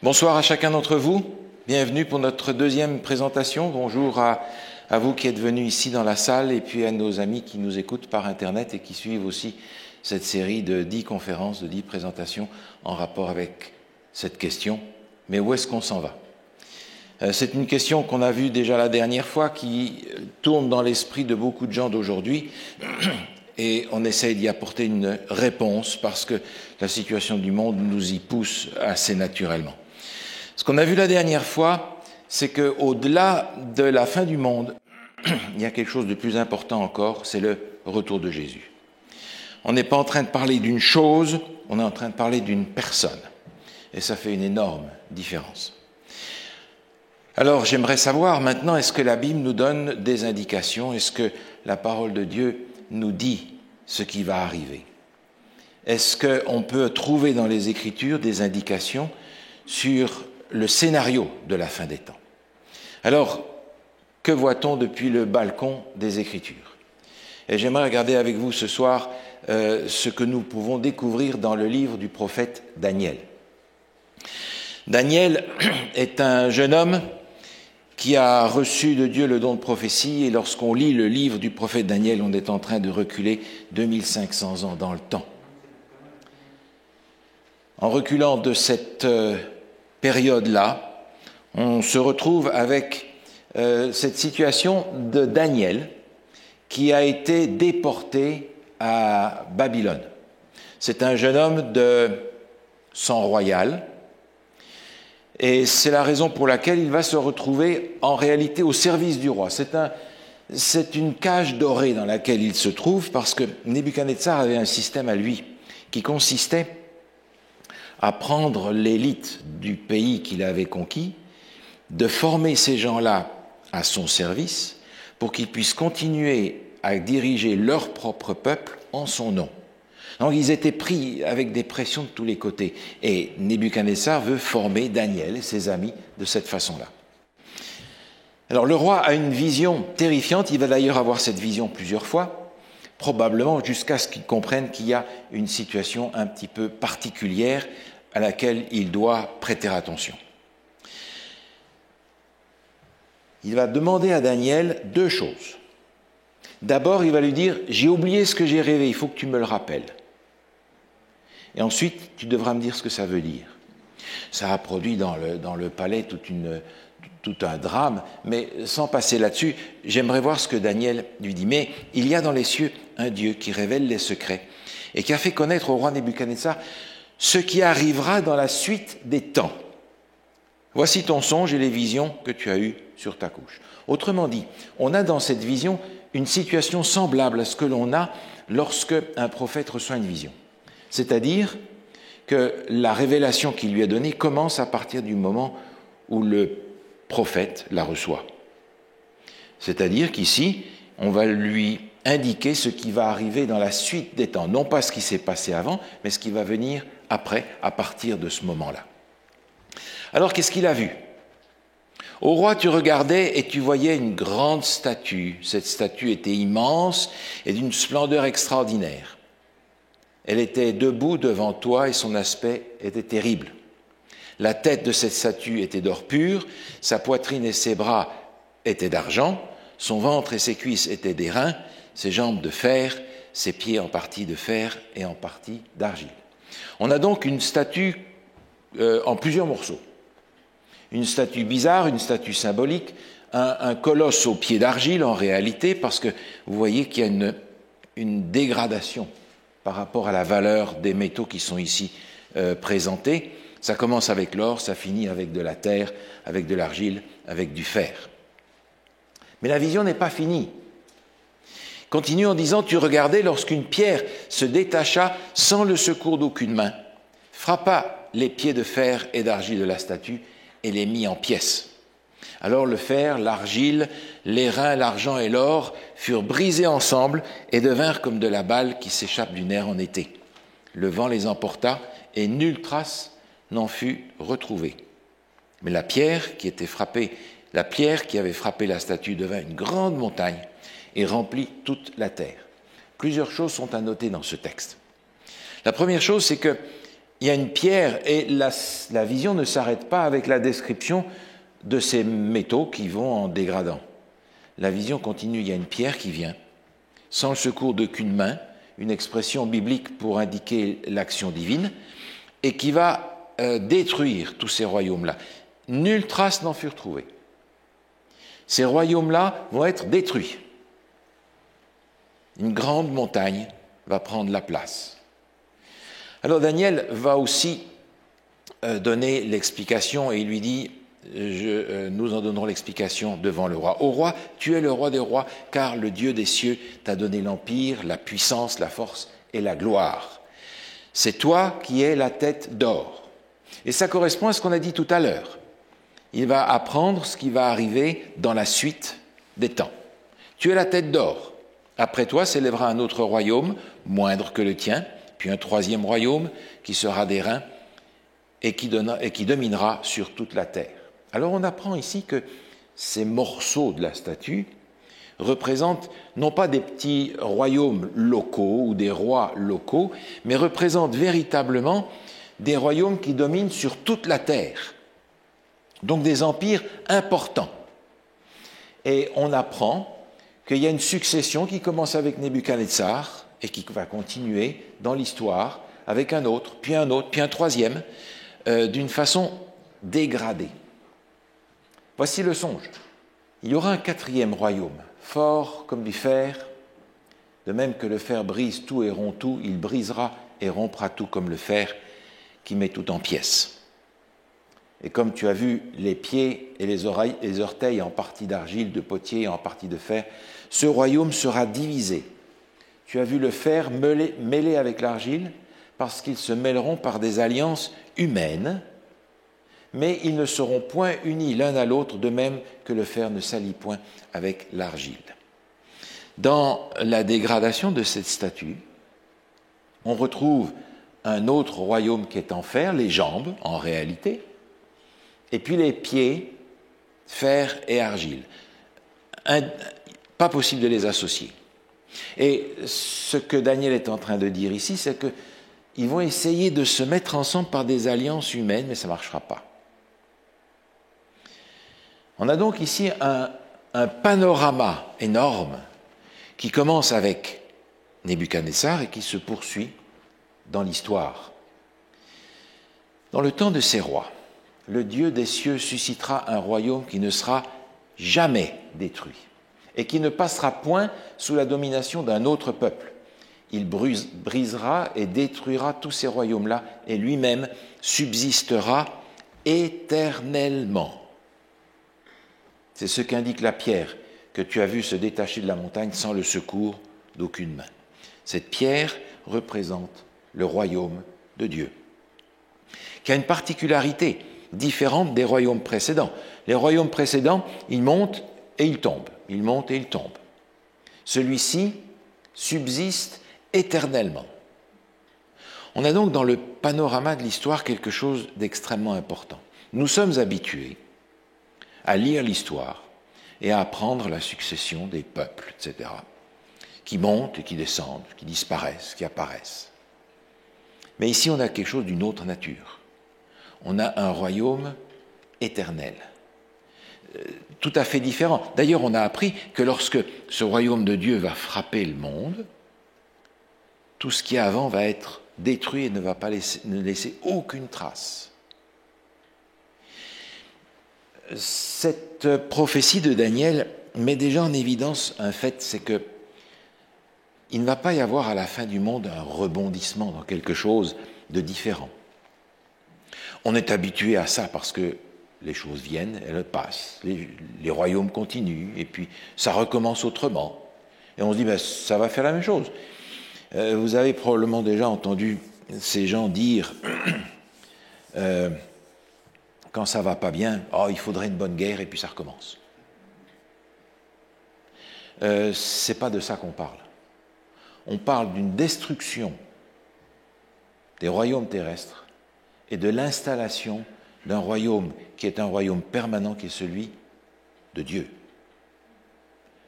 Bonsoir à chacun d'entre vous, bienvenue pour notre deuxième présentation. Bonjour à vous qui êtes venus ici dans la salle et puis à nos amis qui nous écoutent par Internet et qui suivent aussi cette série de 10 conférences, de 10 présentations en rapport avec cette question. Mais où est-ce qu'on s'en va ? C'est une question qu'on a vue déjà la dernière fois, qui tourne dans l'esprit de beaucoup de gens d'aujourd'hui et on essaye d'y apporter une réponse parce que la situation du monde nous y pousse assez naturellement. Ce qu'on a vu la dernière fois, c'est qu'au-delà de la fin du monde, il y a quelque chose de plus important encore, c'est le retour de Jésus. On n'est pas en train de parler d'une chose, on est en train de parler d'une personne. Et ça fait une énorme différence. Alors j'aimerais savoir maintenant, est-ce que la Bible nous donne des indications? Est-ce que la parole de Dieu nous dit ce qui va arriver? Est-ce qu'on peut trouver dans les Écritures des indications sur le scénario de la fin des temps? Alors, que voit-on depuis le balcon des Écritures? Et j'aimerais regarder avec vous ce soir ce que nous pouvons découvrir dans le livre du prophète Daniel. Daniel est un jeune homme qui a reçu de Dieu le don de prophétie, et lorsqu'on lit le livre du prophète Daniel, on est en train de reculer 2500 ans dans le temps. En reculant de cette période-là, on se retrouve avec cette situation de Daniel qui a été déporté à Babylone. C'est un jeune homme de sang royal et c'est la raison pour laquelle il va se retrouver en réalité au service du roi. C'est une cage dorée dans laquelle il se trouve parce que Nebuchadnezzar avait un système à lui qui consistait à prendre l'élite du pays qu'il avait conquis, de former ces gens-là à son service pour qu'ils puissent continuer à diriger leur propre peuple en son nom. Donc ils étaient pris avec des pressions de tous les côtés. Et Nebuchadnezzar veut former Daniel et ses amis de cette façon-là. Alors le roi a une vision terrifiante, il va d'ailleurs avoir cette vision plusieurs fois, probablement jusqu'à ce qu'il comprenne qu'il y a une situation un petit peu particulière à laquelle il doit prêter attention. Il va demander à Daniel deux choses. D'abord, il va lui dire « J'ai oublié ce que j'ai rêvé, il faut que tu me le rappelles. » Et ensuite, tu devras me dire ce que ça veut dire. Ça a produit dans le palais tout un drame, mais sans passer là-dessus, j'aimerais voir ce que Daniel lui dit. Mais il y a dans les cieux un Dieu qui révèle les secrets et qui a fait connaître au roi Nebuchadnezzar ce qui arrivera dans la suite des temps. Voici ton songe et les visions que tu as eues sur ta couche. Autrement dit, on a dans cette vision une situation semblable à ce que l'on a lorsque un prophète reçoit une vision. C'est-à-dire que la révélation qui lui est donnée commence à partir du moment où le prophète la reçoit. C'est-à-dire qu'ici, on va lui indiquer ce qui va arriver dans la suite des temps. Non pas ce qui s'est passé avant, mais ce qui va venir après, à partir de ce moment-là. Alors, qu'est-ce qu'il a vu ? Au roi, tu regardais et tu voyais une grande statue. Cette statue était immense et d'une splendeur extraordinaire. Elle était debout devant toi et son aspect était terrible. La tête de cette statue était d'or pur, sa poitrine et ses bras étaient d'argent, son ventre et ses cuisses étaient d'airain, ses jambes de fer, ses pieds en partie de fer et en partie d'argile. On a donc une statue en plusieurs morceaux. Une statue bizarre, une statue symbolique, un colosse aux pieds d'argile en réalité, parce que vous voyez qu'il y a une dégradation par rapport à la valeur des métaux qui sont ici présentés. Ça commence avec l'or, ça finit avec de la terre, avec de l'argile, avec du fer. Mais la vision n'est pas finie. Continue en disant, tu regardais lorsqu'une pierre se détacha sans le secours d'aucune main, frappa les pieds de fer et d'argile de la statue et les mit en pièces. Alors le fer, l'argile, l'airain, l'argent et l'or furent brisés ensemble et devinrent comme de la balle qui s'échappe du nerf en été. Le vent les emporta et nulle trace n'en fut retrouvée. Mais la pierre qui avait frappé la statue devint une grande montagne et remplit toute la terre. Plusieurs choses sont à noter dans ce texte. La première chose, c'est que il y a une pierre et la vision ne s'arrête pas avec la description de ces métaux qui vont en dégradant. La vision continue, il y a une pierre qui vient, sans le secours d'aucune main, une expression biblique pour indiquer l'action divine, et qui va détruire tous ces royaumes-là. Nulle trace n'en fut retrouvée. Ces royaumes-là vont être détruits. Une grande montagne va prendre la place. Alors Daniel va aussi donner l'explication, et il lui dit, nous en donnerons l'explication devant le roi. Ô roi, tu es le roi des rois, car le Dieu des cieux t'a donné l'empire, la puissance, la force et la gloire. C'est toi qui es la tête d'or. Et ça correspond à ce qu'on a dit tout à l'heure. Il va apprendre ce qui va arriver dans la suite des temps. Tu es la tête d'or. Après toi s'élèvera un autre royaume, moindre que le tien, puis un troisième royaume qui sera d'airain et qui dominera sur toute la terre. Alors on apprend ici que ces morceaux de la statue représentent non pas des petits royaumes locaux ou des rois locaux, mais représentent véritablement des royaumes qui dominent sur toute la terre. Donc des empires importants. Et on apprend qu'il y a une succession qui commence avec Nebuchadnezzar et qui va continuer dans l'histoire avec un autre, puis un troisième, d'une façon dégradée. Voici le songe. Il y aura un quatrième royaume, fort comme du fer, de même que le fer brise tout et rompt tout, il brisera et rompra tout comme le fer qui met tout en pièces. Et comme tu as vu les pieds et les orteils en partie d'argile, de potier et en partie de fer, ce royaume sera divisé. Tu as vu le fer mêlé avec l'argile, parce qu'ils se mêleront par des alliances humaines, mais ils ne seront point unis l'un à l'autre, de même que le fer ne s'allie point avec l'argile. Dans la dégradation de cette statue, on retrouve un autre royaume qui est en fer, les jambes en réalité, et puis les pieds, fer et argile. Pas possible de les associer. Et ce que Daniel est en train de dire ici, c'est qu'ils vont essayer de se mettre ensemble par des alliances humaines, mais ça ne marchera pas. On a donc ici un panorama énorme qui commence avec Nebuchadnezzar et qui se poursuit dans l'histoire. Dans le temps de ces rois, le Dieu des cieux suscitera un royaume qui ne sera jamais détruit et qui ne passera point sous la domination d'un autre peuple. Il brisera et détruira tous ces royaumes-là et lui-même subsistera éternellement. C'est ce qu'indique la pierre que tu as vue se détacher de la montagne sans le secours d'aucune main. Cette pierre représente le royaume de Dieu, qui a une particularité différente des royaumes précédents. Les royaumes précédents, ils montent et ils tombent, ils montent et ils tombent. Celui-ci subsiste éternellement. On a donc dans le panorama de l'histoire quelque chose d'extrêmement important. Nous sommes habitués à lire l'histoire et à apprendre la succession des peuples, etc., qui montent et qui descendent, qui disparaissent, qui apparaissent. Mais ici, on a quelque chose d'une autre nature. On a un royaume éternel, tout à fait différent. D'ailleurs, on a appris que lorsque ce royaume de Dieu va frapper le monde, tout ce qui est avant va être détruit et ne va pas ne laisser aucune trace. Cette prophétie de Daniel met déjà en évidence un fait, c'est que il ne va pas y avoir à la fin du monde un rebondissement dans quelque chose de différent. On est habitué à ça parce que les choses viennent, elles passent, les royaumes continuent, et puis ça recommence autrement. Et on se dit, ben, ça va faire la même chose. Vous avez probablement déjà entendu ces gens dire, quand ça va pas bien, oh, il faudrait une bonne guerre, et puis ça recommence. C'est pas de ça qu'on parle. On parle d'une destruction des royaumes terrestres et de l'installation d'un royaume qui est un royaume permanent, qui est celui de Dieu.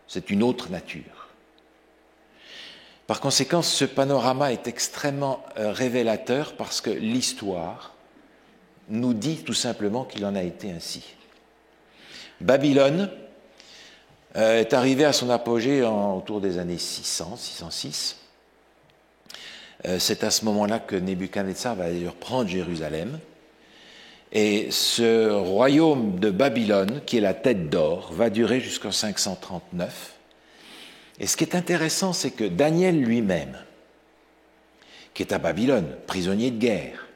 C'est une autre nature. Par conséquent, ce panorama est extrêmement révélateur parce que l'histoire nous dit tout simplement qu'il en a été ainsi. Babylone est arrivée à son apogée autour des années 600, 606. C'est à ce moment-là que Nebuchadnezzar va d'ailleurs prendre Jérusalem. Et ce royaume de Babylone, qui est la tête d'or, va durer jusqu'en 539. Et ce qui est intéressant, c'est que Daniel lui-même, qui est à Babylone, prisonnier de guerre,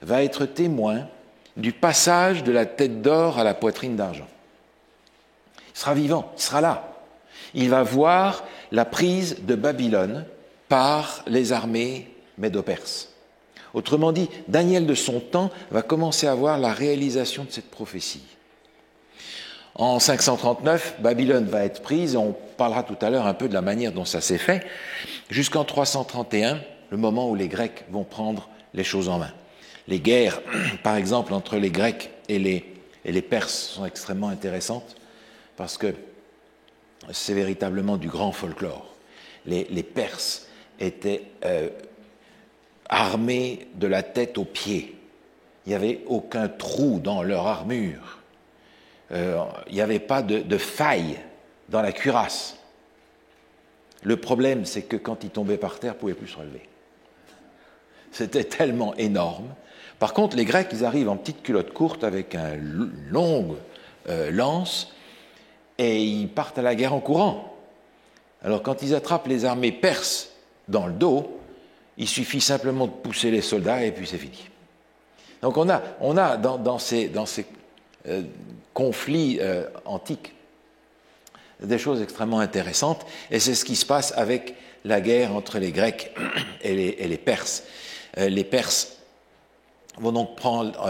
va être témoin du passage de la tête d'or à la poitrine d'argent. Il sera vivant, il sera là. Il va voir la prise de Babylone par les armées médo-perses. Autrement dit, Daniel de son temps va commencer à voir la réalisation de cette prophétie. En 539, Babylone va être prise, et on parlera tout à l'heure un peu de la manière dont ça s'est fait, jusqu'en 331, le moment où les Grecs vont prendre les choses en main. Les guerres, par exemple, entre les Grecs et les Perses sont extrêmement intéressantes, parce que c'est véritablement du grand folklore. Les Perses étaient armés de la tête aux pieds. Il n'y avait aucun trou dans leur armure. Il n'y avait pas de faille dans la cuirasse. Le problème, c'est que quand ils tombaient par terre, ils ne pouvaient plus se relever. C'était tellement énorme. Par contre, les Grecs, ils arrivent en petite culotte courte avec une longue lance et ils partent à la guerre en courant. Alors, quand ils attrapent les armées perses dans le dos, il suffit simplement de pousser les soldats et puis c'est fini. Donc, on a dans ces conflits antiques des choses extrêmement intéressantes, et c'est ce qui se passe avec la guerre entre les Grecs et les Perses. Les Perses vont donc prendre,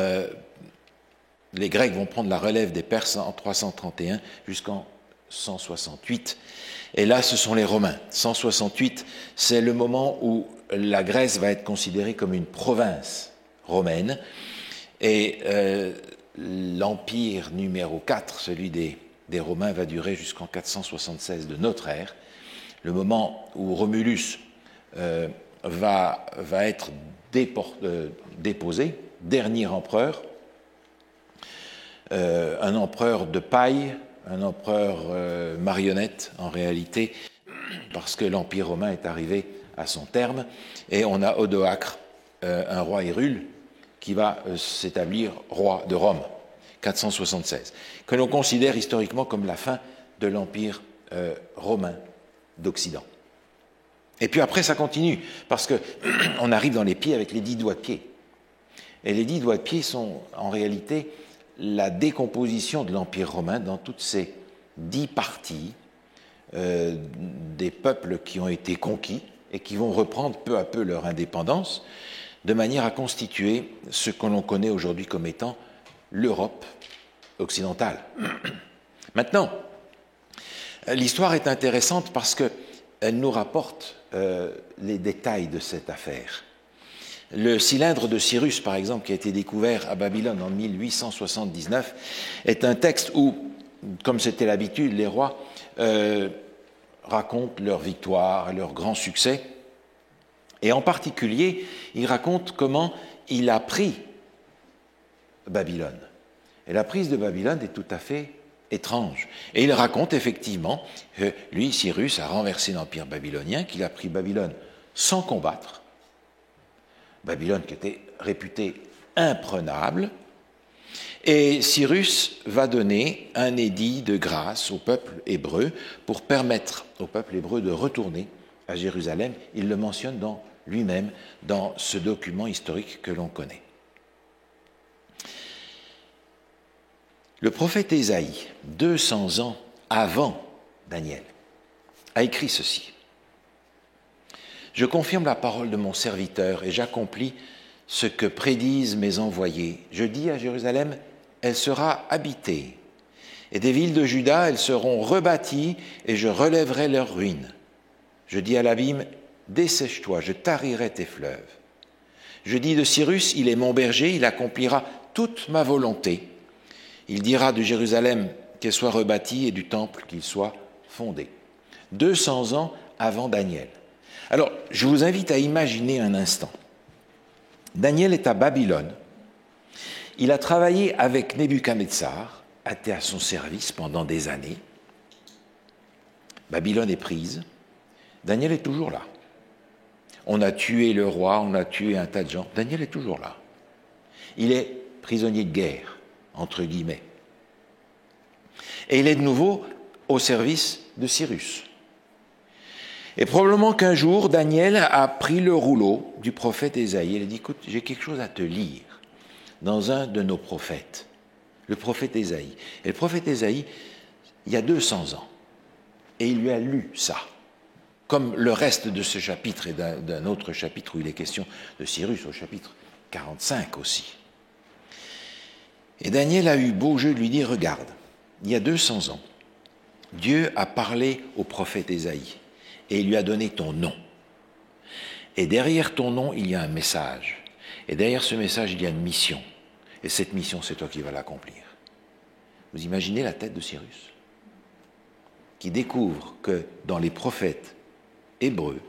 les Grecs vont prendre la relève des Perses en 331 jusqu'en 168, et là ce sont les Romains. 168, c'est le moment où la Grèce va être considérée comme une province romaine, et l'empire numéro 4, celui des Romains, va durer jusqu'en 476 de notre ère, le moment où Romulus va être déposé, dernier empereur, un empereur de paille, un empereur marionnette en réalité, parce que l'Empire romain est arrivé à son terme, et on a Odoacre, un roi Hérule, qui va s'établir roi de Rome, 476, que l'on considère historiquement comme la fin de l'Empire romain d'Occident. Et puis après, ça continue, parce qu'on arrive dans les pieds avec les 10 doigts de pied. Et les 10 doigts de pied sont en réalité la décomposition de l'Empire romain dans toutes ces 10 parties des peuples qui ont été conquis et qui vont reprendre peu à peu leur indépendance, de manière à constituer ce que l'on connaît aujourd'hui comme étant l'Europe occidentale. Maintenant, l'histoire est intéressante parce qu'elle nous rapporte les détails de cette affaire. Le cylindre de Cyrus, par exemple, qui a été découvert à Babylone en 1879, est un texte où, comme c'était l'habitude, les rois racontent leur victoire, leur grand succès, et en particulier, ils racontent comment il a pris Babylone. Et la prise de Babylone est tout à fait étrange. Et il raconte effectivement que lui, Cyrus, a renversé l'empire babylonien, qu'il a pris Babylone sans combattre, Babylone qui était réputée imprenable, et Cyrus va donner un édit de grâce au peuple hébreu pour permettre au peuple hébreu de retourner à Jérusalem. Il le mentionne lui-même dans ce document historique que l'on connaît. Le prophète Ésaïe, 200 ans avant Daniel, a écrit ceci. « Je confirme la parole de mon serviteur et j'accomplis ce que prédisent mes envoyés. Je dis à Jérusalem, elle sera habitée, et des villes de Juda, elles seront rebâties, et je relèverai leurs ruines. Je dis à l'abîme, dessèche-toi, je tarirai tes fleuves. Je dis de Cyrus, il est mon berger, il accomplira toute ma volonté. Il dira de Jérusalem qu'elle soit rebâtie et du temple qu'il soit fondé. » 200 ans avant Daniel. Alors, je vous invite à imaginer un instant. Daniel est à Babylone. Il a travaillé avec Nebuchadnezzar, a été à son service pendant des années. Babylone est prise. Daniel est toujours là. On a tué le roi, on a tué un tas de gens. Daniel est toujours là. Il est prisonnier de guerre, entre guillemets. Et il est de nouveau au service de Cyrus. Et probablement qu'un jour, Daniel a pris le rouleau du prophète Ésaïe. Il a dit, écoute, j'ai quelque chose à te lire dans un de nos prophètes, le prophète Ésaïe. Et le prophète Ésaïe, il y a 200 ans. Et il lui a lu ça. Comme le reste de ce chapitre et d'un autre chapitre où il est question de Cyrus, au chapitre 45 aussi. Et Daniel a eu beau jeu de lui dire, regarde, il y a 200 ans, Dieu a parlé au prophète Ésaïe et il lui a donné ton nom. Et derrière ton nom, il y a un message. Et derrière ce message, il y a une mission. Et cette mission, c'est toi qui vas l'accomplir. Vous imaginez la tête de Cyrus, qui découvre que dans les prophètes hébreux,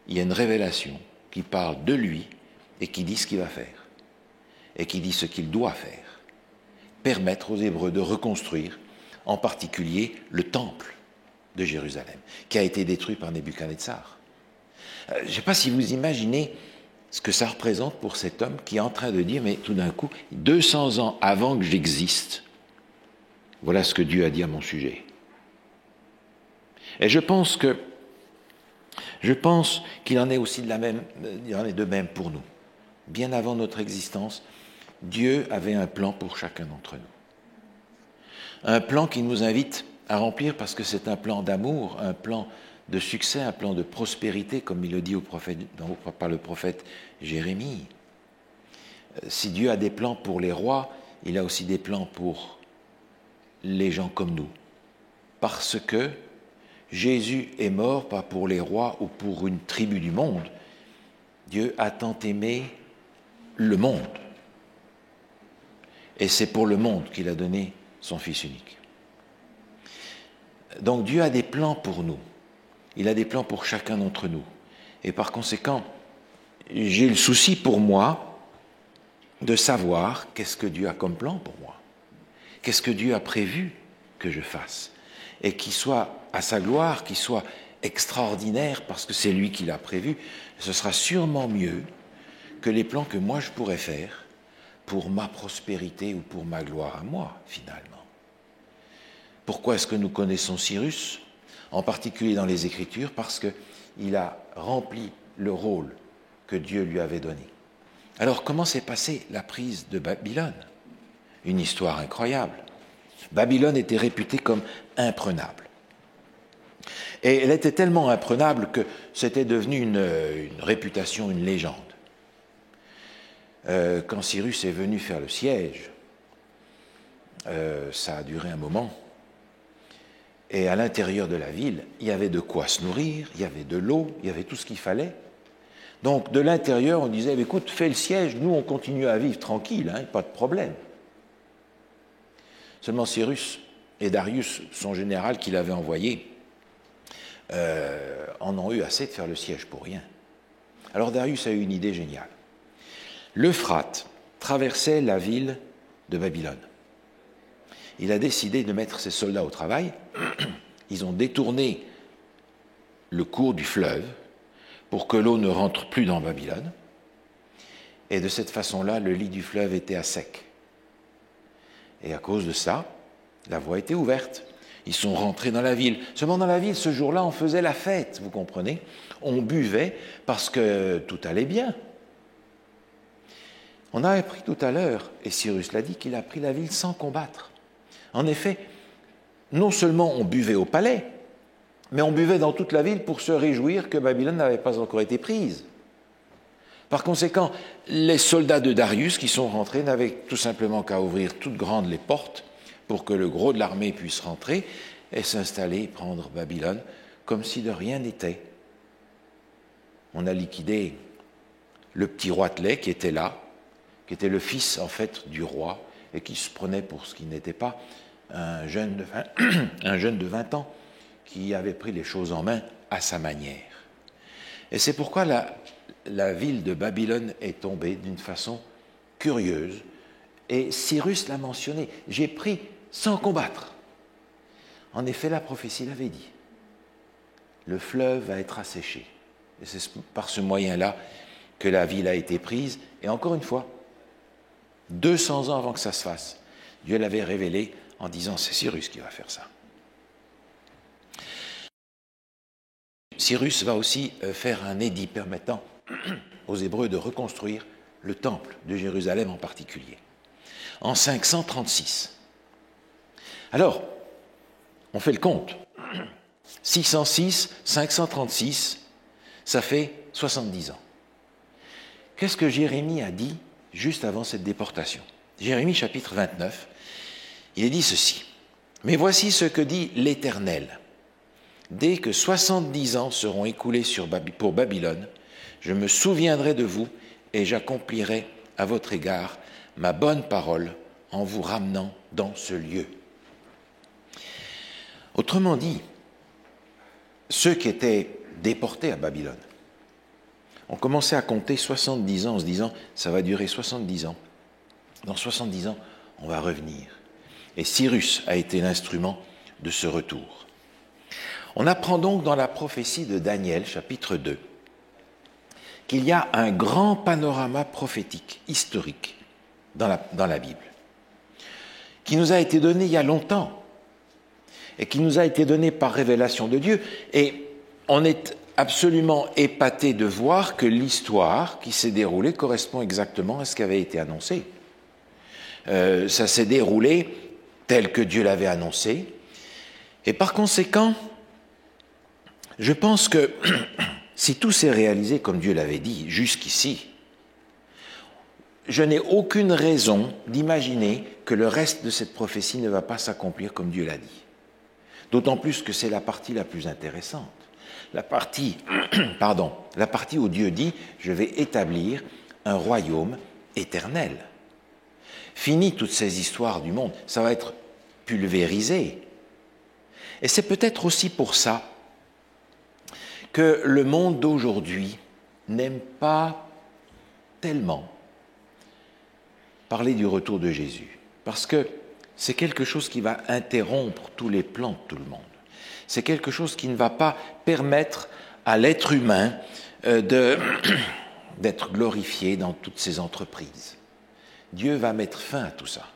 il y a une révélation qui parle de lui et qui dit ce qu'il va faire. Et qui dit ce qu'il doit faire. Permettre aux Hébreux de reconstruire, en particulier, le temple de Jérusalem, qui a été détruit par Nebuchadnezzar. Je ne sais pas si vous imaginez ce que ça représente pour cet homme qui est en train de dire, mais tout d'un coup, 200 ans avant que j'existe, voilà ce que Dieu a dit à mon sujet. Et je pense qu'il en est aussi il en est de même pour nous. Bien avant notre existence, Dieu avait un plan pour chacun d'entre nous. Un plan qui nous invite à remplir parce que c'est un plan d'amour, un plan de succès, un plan de prospérité, comme il le dit par le prophète Jérémie. Si Dieu a des plans pour les rois, il a aussi des plans pour les gens comme nous. Parce que Jésus est mort, pas pour les rois ou pour une tribu du monde. Dieu a tant aimé le monde. Et c'est pour le monde qu'il a donné son Fils unique. Donc Dieu a des plans pour nous. Il a des plans pour chacun d'entre nous. Et par conséquent, j'ai le souci pour moi de savoir qu'est-ce que Dieu a comme plan pour moi. Qu'est-ce que Dieu a prévu que je fasse. Et qu'il soit à sa gloire, qu'il soit extraordinaire parce que c'est lui qui l'a prévu. Ce sera sûrement mieux que les plans que moi je pourrais faire pour ma prospérité ou pour ma gloire à moi, finalement. Pourquoi est-ce que nous connaissons Cyrus? En particulier dans les Écritures, parce qu'il a rempli le rôle que Dieu lui avait donné. Alors, comment s'est passée la prise de Babylone? Une histoire incroyable. Babylone était réputée comme imprenable. Et elle était tellement imprenable que c'était devenu une réputation, une légende. Quand Cyrus est venu faire le siège, ça a duré un moment, et à l'intérieur de la ville, il y avait de quoi se nourrir, il y avait de l'eau, il y avait tout ce qu'il fallait. Donc de l'intérieur, on disait, écoute, fais le siège, nous on continue à vivre tranquille, hein, pas de problème. Seulement Cyrus et Darius, son général qu'il avait envoyé, en ont eu assez de faire le siège pour rien. Alors Darius a eu une idée géniale. L'Euphrate traversait la ville de Babylone. Il a décidé de mettre ses soldats au travail. Ils ont détourné le cours du fleuve pour que l'eau ne rentre plus dans Babylone. Et de cette façon-là, le lit du fleuve était à sec. Et à cause de ça, la voie était ouverte. Ils sont rentrés dans la ville. Seulement dans la ville, ce jour-là, on faisait la fête, vous comprenez? On buvait parce que tout allait bien. On a appris tout à l'heure, et Cyrus l'a dit, qu'il a pris la ville sans combattre. En effet, non seulement on buvait au palais, mais on buvait dans toute la ville pour se réjouir que Babylone n'avait pas encore été prise. Par conséquent, les soldats de Darius qui sont rentrés n'avaient tout simplement qu'à ouvrir toutes grandes les portes pour que le gros de l'armée puisse rentrer et s'installer et prendre Babylone comme si de rien n'était. On a liquidé le petit roitelet qui était là, qui était le fils en fait du roi et qui se prenait pour ce qui n'était pas un jeune de 20 ans qui avait pris les choses en main à sa manière. Et c'est pourquoi la ville de Babylone est tombée d'une façon curieuse. Et Cyrus l'a mentionné, j'ai pris sans combattre. En effet, la prophétie l'avait dit. Le fleuve va être asséché. Et c'est par ce moyen-là que la ville a été prise. Et encore une fois, 200 ans avant que ça se fasse, Dieu l'avait révélé en disant c'est Cyrus qui va faire ça. Cyrus va aussi faire un édit permettant aux Hébreux de reconstruire le temple de Jérusalem en particulier, en 536. Alors, on fait le compte. 606, 536, ça fait 70 ans. Qu'est-ce que Jérémie a dit juste avant cette déportation? Jérémie chapitre 29, il est dit ceci. « Mais voici ce que dit l'Éternel. Dès que 70 ans seront écoulés pour Babylone, je me souviendrai de vous et j'accomplirai à votre égard ma bonne parole en vous ramenant dans ce lieu. » Autrement dit, ceux qui étaient déportés à Babylone ont commencé à compter 70 ans en se disant « ça va durer 70 ans. Dans 70 ans, on va revenir. » Et Cyrus a été l'instrument de ce retour. On apprend donc dans la prophétie de Daniel, chapitre 2, qu'il y a un grand panorama prophétique, historique, dans la Bible, qui nous a été donné il y a longtemps, et qui nous a été donné par révélation de Dieu. Et on est absolument épaté de voir que l'histoire qui s'est déroulée correspond exactement à ce qui avait été annoncé. Ça s'est déroulé tel que Dieu l'avait annoncé. Et par conséquent, je pense que si tout s'est réalisé comme Dieu l'avait dit jusqu'ici, je n'ai aucune raison d'imaginer que le reste de cette prophétie ne va pas s'accomplir comme Dieu l'a dit. D'autant plus que c'est la partie la plus intéressante. La partie où Dieu dit « je vais établir un royaume éternel ». Fini toutes ces histoires du monde, ça va être pulvérisé. Et c'est peut-être aussi pour ça que le monde d'aujourd'hui n'aime pas tellement parler du retour de Jésus, parce que c'est quelque chose qui va interrompre tous les plans de tout le monde. C'est quelque chose qui ne va pas permettre à l'être humain d'être glorifié dans toutes ses entreprises. Dieu va mettre fin à tout ça.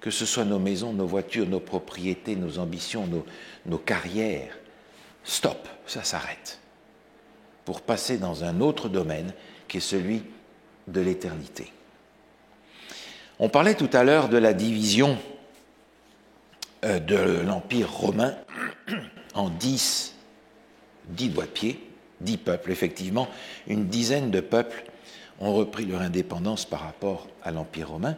Que ce soit nos maisons, nos voitures, nos propriétés, nos ambitions, nos carrières. Stop, ça s'arrête. Pour passer dans un autre domaine qui est celui de l'éternité. On parlait tout à l'heure de la division de l'Empire romain en 10 doigts de pied, 10 peuples. Effectivement, une dizaine de peuples ont repris leur indépendance par rapport à l'Empire romain.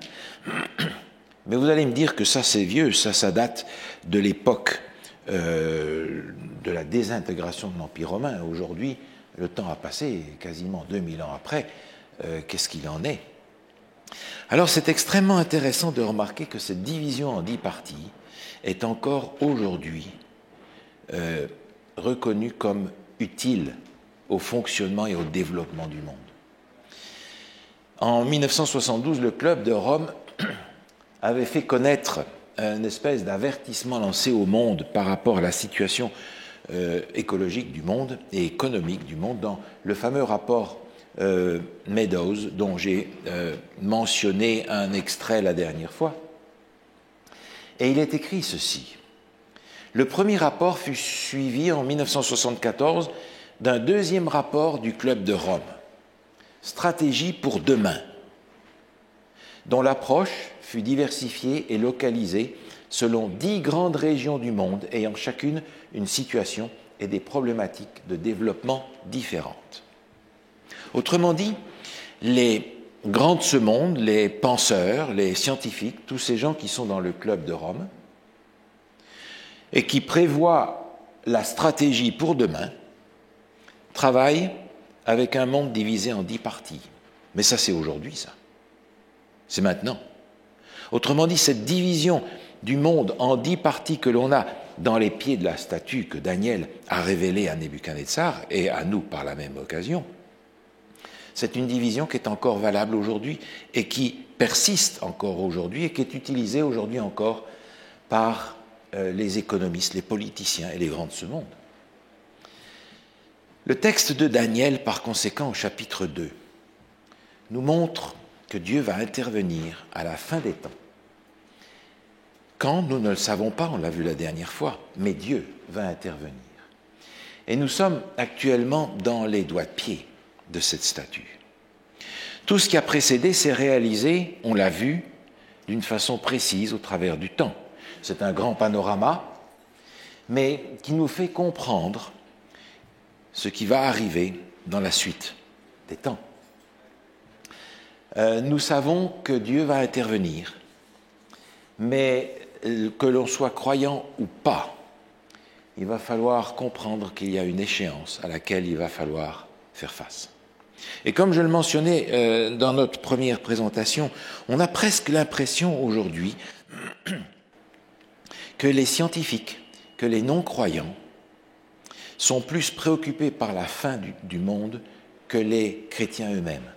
Mais vous allez me dire que ça c'est vieux, ça date de l'époque de la désintégration de l'Empire romain. Aujourd'hui, le temps a passé, quasiment 2000 ans après, qu'est-ce qu'il en est? Alors c'est extrêmement intéressant de remarquer que cette division en 10 parties est encore aujourd'hui reconnue comme utile au fonctionnement et au développement du monde. En 1972, le club de Rome avait fait connaître une espèce d'avertissement lancé au monde par rapport à la situation écologique du monde et économique du monde dans le fameux rapport Meadows, dont j'ai mentionné un extrait la dernière fois. Et il est écrit ceci. Le premier rapport fut suivi en 1974 d'un deuxième rapport du Club de Rome, Stratégie pour demain, dont l'approche fut diversifiée et localisée selon 10 grandes régions du monde ayant chacune une situation et des problématiques de développement différentes. Autrement dit, les grands de ce monde, les penseurs, les scientifiques, tous ces gens qui sont dans le Club de Rome et qui prévoient la stratégie pour demain, travaillent avec un monde divisé en 10 parties. Mais ça, c'est aujourd'hui, ça. C'est maintenant. Autrement dit, cette division du monde en 10 parties que l'on a dans les pieds de la statue que Daniel a révélée à Nebuchadnezzar et à nous par la même occasion, c'est une division qui est encore valable aujourd'hui et qui persiste encore aujourd'hui et qui est utilisée aujourd'hui encore par les économistes, les politiciens et les grands de ce monde. Le texte de Daniel, par conséquent, au chapitre 2, nous montre que Dieu va intervenir à la fin des temps. Quand, nous ne le savons pas, on l'a vu la dernière fois, mais Dieu va intervenir. Et nous sommes actuellement dans les doigts de pied de cette statue. Tout ce qui a précédé s'est réalisé, on l'a vu, d'une façon précise au travers du temps. C'est un grand panorama, mais qui nous fait comprendre ce qui va arriver dans la suite des temps. Nous savons que Dieu va intervenir, mais que l'on soit croyant ou pas, il va falloir comprendre qu'il y a une échéance à laquelle il va falloir faire face. Et comme je le mentionnais dans notre première présentation, on a presque l'impression aujourd'hui que les scientifiques, que les non-croyants sont plus préoccupés par la fin du monde que les chrétiens eux-mêmes.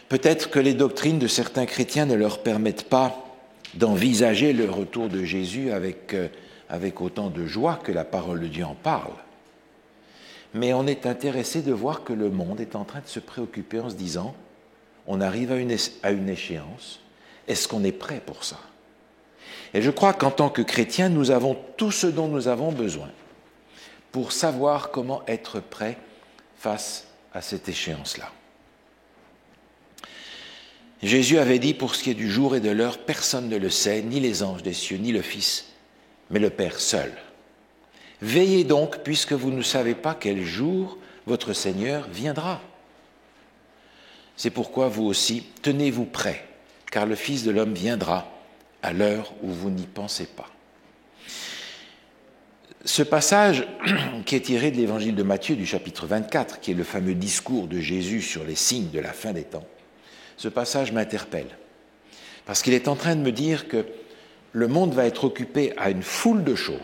Peut-être que les doctrines de certains chrétiens ne leur permettent pas d'envisager le retour de Jésus avec autant de joie que la parole de Dieu en parle. Mais on est intéressé de voir que le monde est en train de se préoccuper en se disant, on arrive à une échéance, est-ce qu'on est prêt pour ça? Et je crois qu'en tant que chrétiens, nous avons tout ce dont nous avons besoin pour savoir comment être prêt face à cette échéance-là. Jésus avait dit, pour ce qui est du jour et de l'heure, personne ne le sait, ni les anges des cieux, ni le Fils, mais le Père seul. Veillez donc, puisque vous ne savez pas quel jour votre Seigneur viendra. C'est pourquoi vous aussi, tenez-vous prêts, car le Fils de l'homme viendra à l'heure où vous n'y pensez pas. Ce passage, qui est tiré de l'évangile de Matthieu du chapitre 24, qui est le fameux discours de Jésus sur les signes de la fin des temps, ce passage m'interpelle, parce qu'il est en train de me dire que le monde va être occupé à une foule de choses,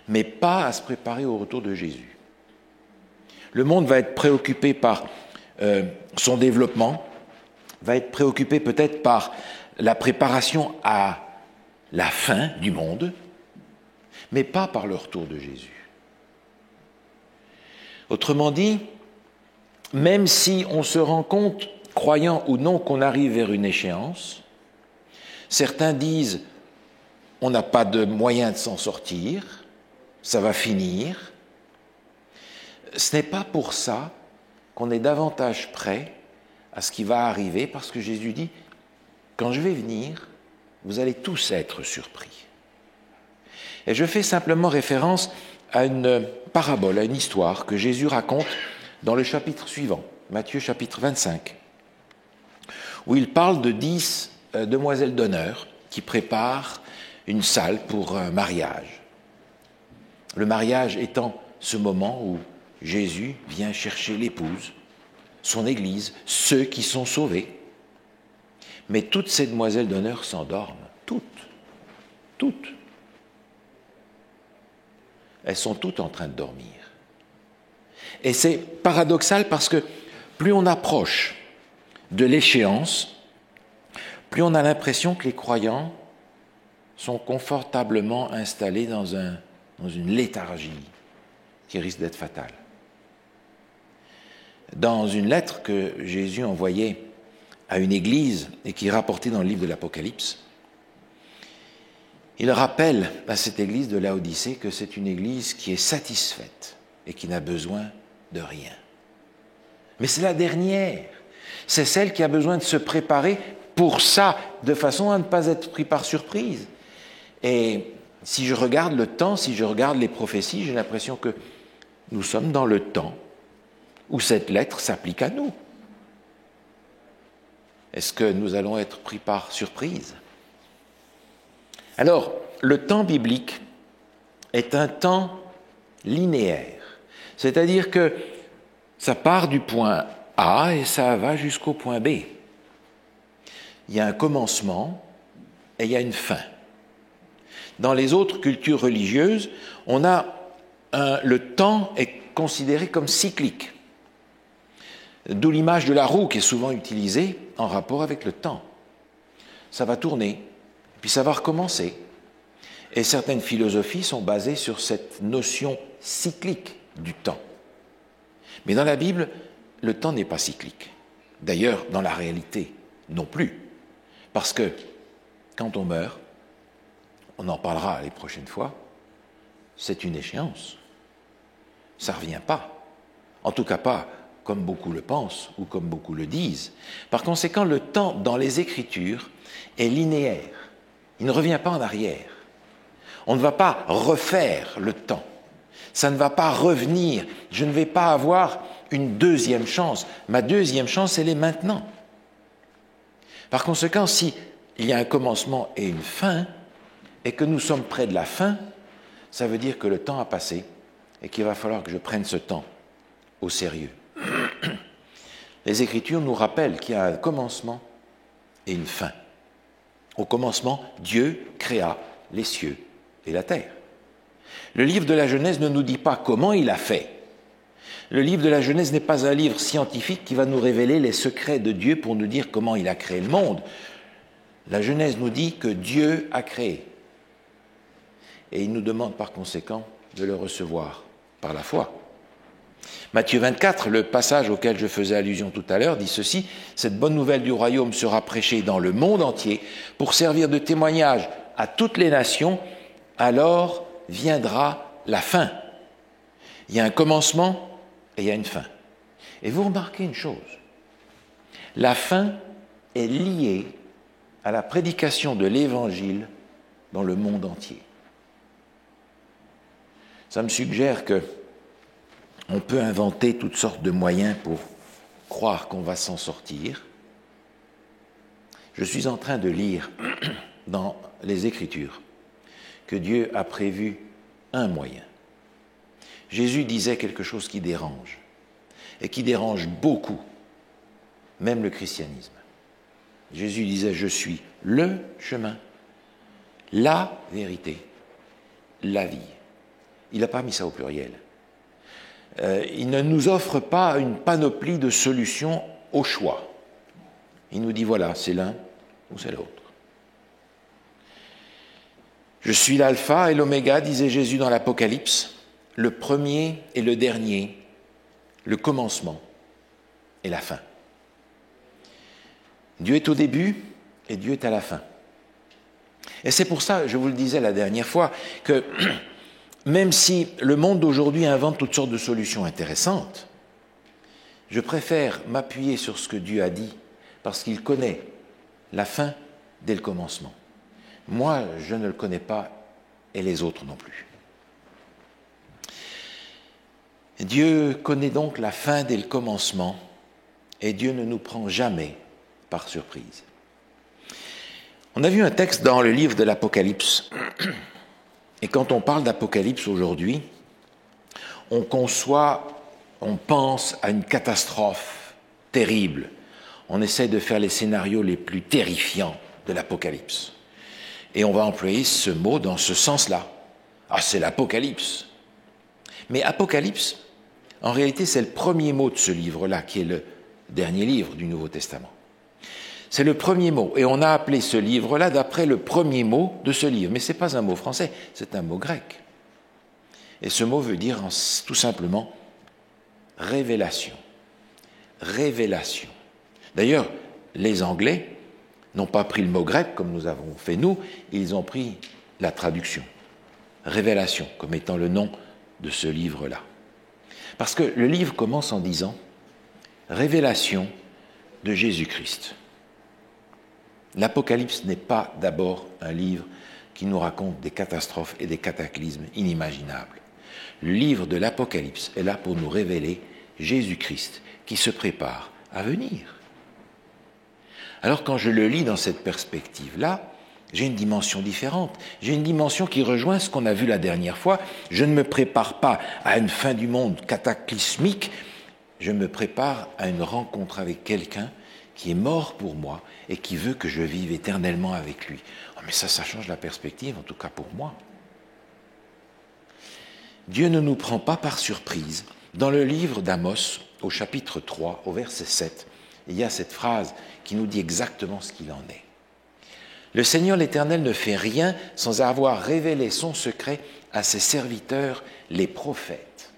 mais pas à se préparer au retour de Jésus. Le monde va être préoccupé par son développement, va être préoccupé peut-être par la préparation à la fin du monde, mais pas par le retour de Jésus. Autrement dit, même si on se rend compte, croyant ou non, qu'on arrive vers une échéance, certains disent on n'a pas de moyen de s'en sortir, ça va finir. Ce n'est pas pour ça qu'on est davantage prêt à ce qui va arriver, parce que Jésus dit quand je vais venir, vous allez tous être surpris. Et je fais simplement référence à une parabole, à une histoire que Jésus raconte dans le chapitre suivant, Matthieu chapitre 25, où il parle de 10 demoiselles d'honneur qui préparent une salle pour un mariage. Le mariage étant ce moment où Jésus vient chercher l'épouse, son Église, ceux qui sont sauvés. Mais toutes ces demoiselles d'honneur s'endorment, toutes. Elles sont toutes en train de dormir. Et c'est paradoxal parce que plus on approche de l'échéance, plus on a l'impression que les croyants sont confortablement installés dans une léthargie qui risque d'être fatale. Dans une lettre que Jésus envoyait à une église et qui est rapportée dans le livre de l'Apocalypse, il rappelle à cette église de Laodicée que c'est une église qui est satisfaite et qui n'a besoin de rien. Mais c'est la dernière. C'est celle qui a besoin de se préparer pour ça, de façon à ne pas être pris par surprise. Et si je regarde le temps, si je regarde les prophéties, j'ai l'impression que nous sommes dans le temps où cette lettre s'applique à nous. Est-ce que nous allons être pris par surprise? Alors, le temps biblique est un temps linéaire, c'est-à-dire que ça part du point A et ça va jusqu'au point B. Il y a un commencement et il y a une fin. Dans les autres cultures religieuses, le temps est considéré comme cyclique. D'où l'image de la roue qui est souvent utilisée en rapport avec le temps. Ça va tourner, puis ça va recommencer. Et certaines philosophies sont basées sur cette notion cyclique du temps. Mais dans la Bible, le temps n'est pas cyclique. D'ailleurs, dans la réalité, non plus. Parce que quand on meurt, on en parlera les prochaines fois, c'est une échéance. Ça ne revient pas. En tout cas pas comme beaucoup le pensent ou comme beaucoup le disent. Par conséquent, le temps dans les Écritures est linéaire. Il ne revient pas en arrière. On ne va pas refaire le temps. Ça ne va pas revenir. Je ne vais pas avoir une deuxième chance. Ma deuxième chance, elle est maintenant. Par conséquent, s'il y a un commencement et une fin, et que nous sommes près de la fin, ça veut dire que le temps a passé et qu'il va falloir que je prenne ce temps au sérieux. Les Écritures nous rappellent qu'il y a un commencement et une fin. Au commencement, Dieu créa les cieux et la terre. Le livre de la Genèse ne nous dit pas comment il a fait. Le livre de la Genèse n'est pas un livre scientifique qui va nous révéler les secrets de Dieu pour nous dire comment il a créé le monde. La Genèse nous dit que Dieu a créé. Et il nous demande par conséquent de le recevoir par la foi. Matthieu 24, le passage auquel je faisais allusion tout à l'heure, dit ceci: « Cette bonne nouvelle du royaume sera prêchée dans le monde entier pour servir de témoignage à toutes les nations, alors viendra la fin. » Il y a un commencement et il y a une fin. Et vous remarquez une chose, la fin est liée à la prédication de l'Évangile dans le monde entier. Ça me suggère que on peut inventer toutes sortes de moyens pour croire qu'on va s'en sortir. Je suis en train de lire dans les Écritures que Dieu a prévu un moyen. Jésus disait quelque chose qui dérange, et qui dérange beaucoup, même le christianisme. Jésus disait « Je suis le chemin, la vérité, la vie ». Il n'a pas mis ça au pluriel. Il ne nous offre pas une panoplie de solutions au choix. Il nous dit voilà, c'est l'un ou c'est l'autre. Je suis l'alpha et l'oméga, disait Jésus dans l'Apocalypse, le premier et le dernier, le commencement et la fin. Dieu est au début et Dieu est à la fin. Et c'est pour ça, je vous le disais la dernière fois, que même si le monde d'aujourd'hui invente toutes sortes de solutions intéressantes, je préfère m'appuyer sur ce que Dieu a dit, parce qu'il connaît la fin dès le commencement. Moi, je ne le connais pas, et les autres non plus. Dieu connaît donc la fin dès le commencement, et Dieu ne nous prend jamais par surprise. On a vu un texte dans le livre de l'Apocalypse. Et quand on parle d'Apocalypse aujourd'hui, on pense à une catastrophe terrible. On essaie de faire les scénarios les plus terrifiants de l'Apocalypse. Et on va employer ce mot dans ce sens-là. Ah, c'est l'Apocalypse. Mais Apocalypse, en réalité, c'est le premier mot de ce livre-là, qui est le dernier livre du Nouveau Testament. C'est le premier mot, et on a appelé ce livre-là d'après le premier mot de ce livre. Mais ce n'est pas un mot français, c'est un mot grec. Et ce mot veut dire tout simplement révélation. Révélation. D'ailleurs, les Anglais n'ont pas pris le mot grec comme nous avons fait nous, ils ont pris la traduction. Révélation, comme étant le nom de ce livre-là. Parce que le livre commence en disant « Révélation de Jésus-Christ ». L'Apocalypse n'est pas d'abord un livre qui nous raconte des catastrophes et des cataclysmes inimaginables. Le livre de l'Apocalypse est là pour nous révéler Jésus-Christ qui se prépare à venir. Alors quand je le lis dans cette perspective-là, j'ai une dimension différente. J'ai une dimension qui rejoint ce qu'on a vu la dernière fois. Je ne me prépare pas à une fin du monde cataclysmique, je me prépare à une rencontre avec quelqu'un qui est mort pour moi et qui veut que je vive éternellement avec lui. Oh, mais ça change la perspective, en tout cas pour moi. Dieu ne nous prend pas par surprise. Dans le livre d'Amos, au chapitre 3, au verset 7, il y a cette phrase qui nous dit exactement ce qu'il en est. Le Seigneur l'Éternel ne fait rien sans avoir révélé son secret à ses serviteurs, les prophètes.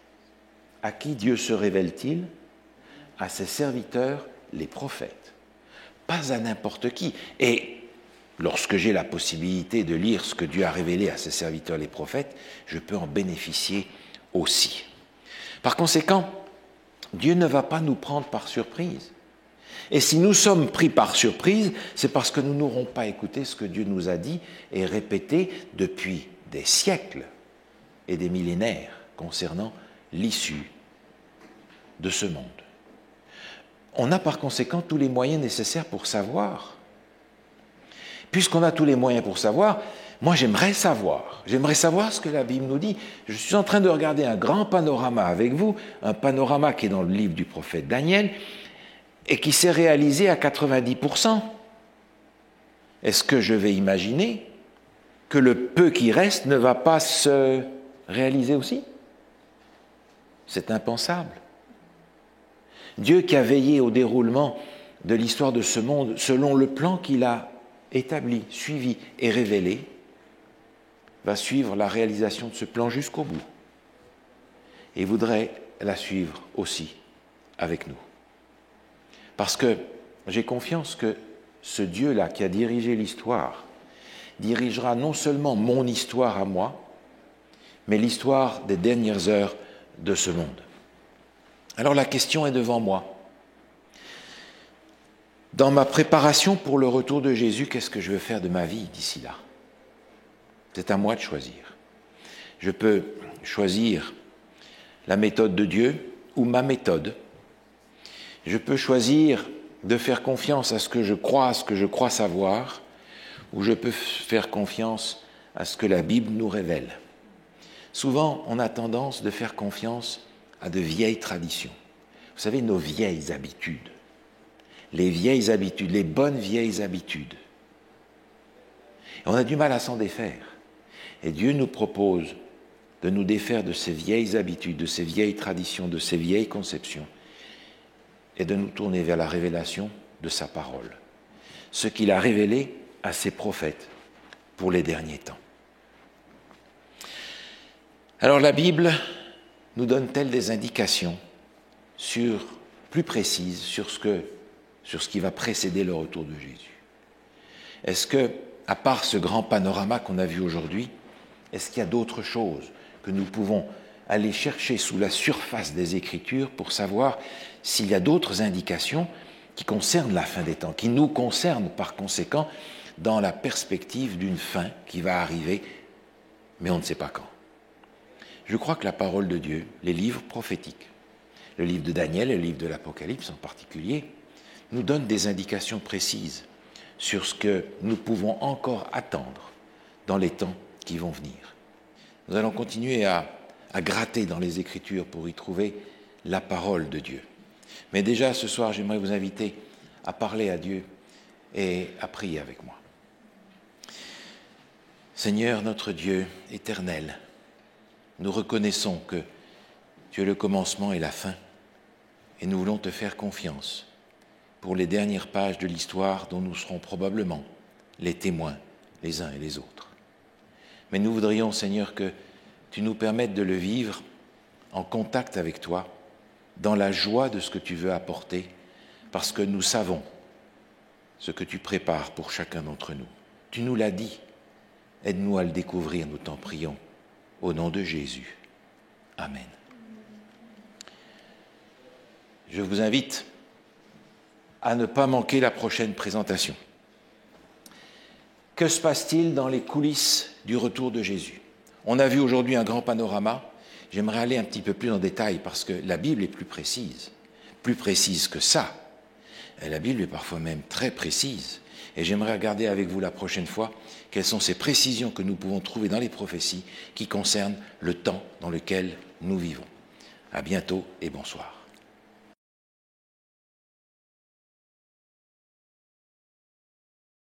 À qui Dieu se révèle-t-il ? À ses serviteurs, les prophètes. Pas à n'importe qui. Et lorsque j'ai la possibilité de lire ce que Dieu a révélé à ses serviteurs, les prophètes, je peux en bénéficier aussi. Par conséquent, Dieu ne va pas nous prendre par surprise. Et si nous sommes pris par surprise, c'est parce que nous n'aurons pas écouté ce que Dieu nous a dit et répété depuis des siècles et des millénaires concernant l'issue de ce monde. On a par conséquent tous les moyens nécessaires pour savoir. Puisqu'on a tous les moyens pour savoir, moi j'aimerais savoir ce que la Bible nous dit. Je suis en train de regarder un grand panorama avec vous, un panorama qui est dans le livre du prophète Daniel, et qui s'est réalisé à 90%. Est-ce que je vais imaginer que le peu qui reste ne va pas se réaliser aussi ? C'est impensable. Dieu qui a veillé au déroulement de l'histoire de ce monde selon le plan qu'il a établi, suivi et révélé, va suivre la réalisation de ce plan jusqu'au bout et voudrait la suivre aussi avec nous. Parce que j'ai confiance que ce Dieu-là qui a dirigé l'histoire dirigera non seulement mon histoire à moi, mais l'histoire des dernières heures de ce monde. Alors la question est devant moi. Dans ma préparation pour le retour de Jésus, qu'est-ce que je veux faire de ma vie d'ici là ? C'est à moi de choisir. Je peux choisir la méthode de Dieu ou ma méthode. Je peux choisir de faire confiance à ce que je crois savoir, ou je peux faire confiance à ce que la Bible nous révèle. Souvent, on a tendance de faire confiance à de vieilles traditions. Vous savez, nos vieilles habitudes. Les vieilles habitudes, les bonnes vieilles habitudes. Et on a du mal à s'en défaire. Et Dieu nous propose de nous défaire de ces vieilles habitudes, de ces vieilles traditions, de ces vieilles conceptions, et de nous tourner vers la révélation de sa parole. Ce qu'il a révélé à ses prophètes pour les derniers temps. Alors la Bible nous donne-t-elle des indications plus précises sur ce qui va précéder le retour de Jésus ? Est-ce que, à part ce grand panorama qu'on a vu aujourd'hui, est-ce qu'il y a d'autres choses que nous pouvons aller chercher sous la surface des Écritures pour savoir s'il y a d'autres indications qui concernent la fin des temps, qui nous concernent par conséquent dans la perspective d'une fin qui va arriver, mais on ne sait pas quand. Je crois que la parole de Dieu, les livres prophétiques, le livre de Daniel et le livre de l'Apocalypse en particulier, nous donnent des indications précises sur ce que nous pouvons encore attendre dans les temps qui vont venir. Nous allons continuer à gratter dans les Écritures pour y trouver la parole de Dieu. Mais déjà, ce soir, j'aimerais vous inviter à parler à Dieu et à prier avec moi. Seigneur, notre Dieu éternel, nous reconnaissons que tu es le commencement et la fin, et nous voulons te faire confiance pour les dernières pages de l'histoire dont nous serons probablement les témoins les uns et les autres. Mais nous voudrions, Seigneur, que tu nous permettes de le vivre en contact avec toi, dans la joie de ce que tu veux apporter, parce que nous savons ce que tu prépares pour chacun d'entre nous. Tu nous l'as dit, aide-nous à le découvrir, nous t'en prions, au nom de Jésus. Amen. Je vous invite à ne pas manquer la prochaine présentation. Que se passe-t-il dans les coulisses du retour de Jésus ? On a vu aujourd'hui un grand panorama. J'aimerais aller un petit peu plus en détail parce que la Bible est plus précise que ça. Et la Bible est parfois même très précise. Et j'aimerais regarder avec vous la prochaine fois quelles sont ces précisions que nous pouvons trouver dans les prophéties qui concernent le temps dans lequel nous vivons. À bientôt et bonsoir.